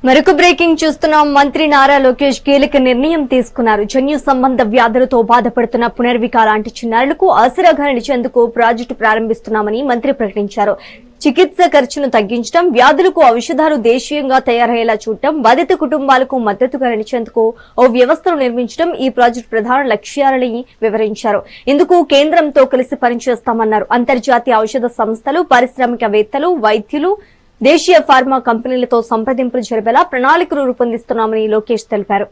మరొక బ్రేకింగ్ చూస్తున్నాం. మంత్రి నారా లోకేష్ కీలక నిర్ణయం తీసుకున్నారు. జన్యు సంబంధ వ్యాధులతో బాధపడుతున్న పునర్విక లాంటి చిన్నారులకు ఆసరాగా నిలిచేందుకు ప్రాజెక్టు ప్రారంభిస్తున్నామని మంత్రి ప్రకటించారు. చికిత్స ఖర్చును తగ్గించడం, వ్యాధులకు ఔషధాలు దేశీయంగా తయారయ్యేలా చూడటం, బాధిత కుటుంబాలకు మద్దతుగా నిలిచేందుకు ఓ వ్యవస్థను నిర్మించడం ఈ ప్రాజెక్టు ప్రధాన లక్ష్యాలని వివరించారు. ఇందుకు కేంద్రంతో కలిసి పనిచేస్తామన్నారు. అంతర్జాతీయ ఔషధ సంస్థలు, పారిశ్రామికవేత్తలు, వైద్యులు, దేశీయ ఫార్మా కంపెనీలతో సంప్రదింపులు జరిపేలా ప్రణాళికలు రూపొందిస్తున్నామని లోకేష్ తెలిపారు.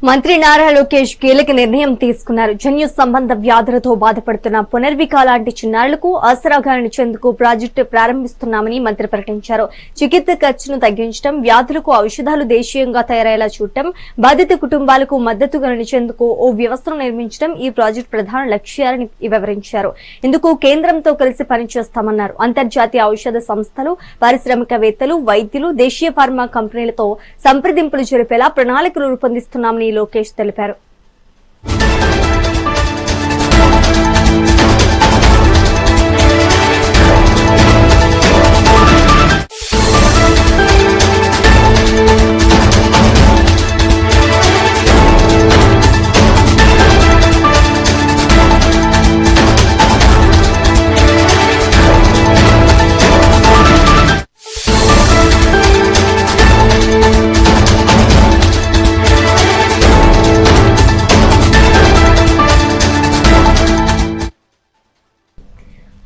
మంత్రి నారా లోకేష్ కీలక నిర్ణయం తీసుకున్నారు. జన్యు సంబంధ వ్యాధులతో బాధపడుతున్న పునర్విక లాంటి చిన్నారులకు ఆసరాగా నిలిచేందుకు ప్రాజెక్టు ప్రారంభిస్తున్నామని మంత్రి ప్రకటించారు. చికిత్స ఖర్చును తగ్గించడం, వ్యాధులకు ఔషధాలు దేశీయంగా తయారయ్యేలా చూడటం, బాధిత కుటుంబాలకు మద్దతుగా నిలిచేందుకు ఓ వ్యవస్థను నిర్మించడం ఈ ప్రాజెక్టు ప్రధాన లక్ష్యాలని వివరించారు. ఇందుకు కేంద్రంతో కలిసి పనిచేస్తామన్నారు. అంతర్జాతీయ ఔషధ సంస్థలు, పారిశ్రామికవేత్తలు, వైద్యులు, దేశీయ ఫార్మా కంపెనీలతో సంప్రదింపులు జరిపేలా ప్రణాళికలు రూపొందిస్తున్నామని లోకేష్ తెలిపారు.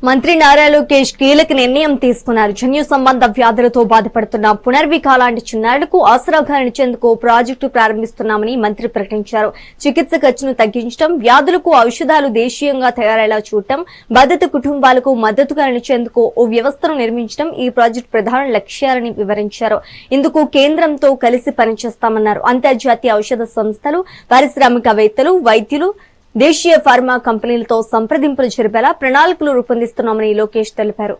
మంత్రి నారా లోకేష్ కీలక నిర్ణయం తీసుకున్నారు. జన్యు సంబంధ వ్యాధులతో బాధపడుతున్న పునర్విక లాంటి చిన్నారులకు ఆసరాగా నిలిచేందుకు ప్రాజెక్టు ప్రారంభిస్తున్నామని మంత్రి ప్రకటించారు. చికిత్స ఖర్చును తగ్గించడం, వ్యాధులకు ఔషధాలు దేశీయంగా తయారయ్యేలా చూడటం, బాధిత కుటుంబాలకు మద్దతుగా నిలిచేందుకు ఓ వ్యవస్థను నిర్మించడం ఈ ప్రాజెక్టు ప్రధాన లక్ష్యాలని వివరించారు. ఇందుకు కేంద్రంతో కలిసి పనిచేస్తామన్నారు. అంతర్జాతీయ ఔషధ సంస్థలు, పారిశ్రామికవేత్తలు, వైద్యులు, దేశీయ ఫార్మా కంపెనీలతో సంప్రదింపులు జరిపేలా ప్రణాళికలు రూపొందిస్తున్నామని లోకేష్ తెలిపారు.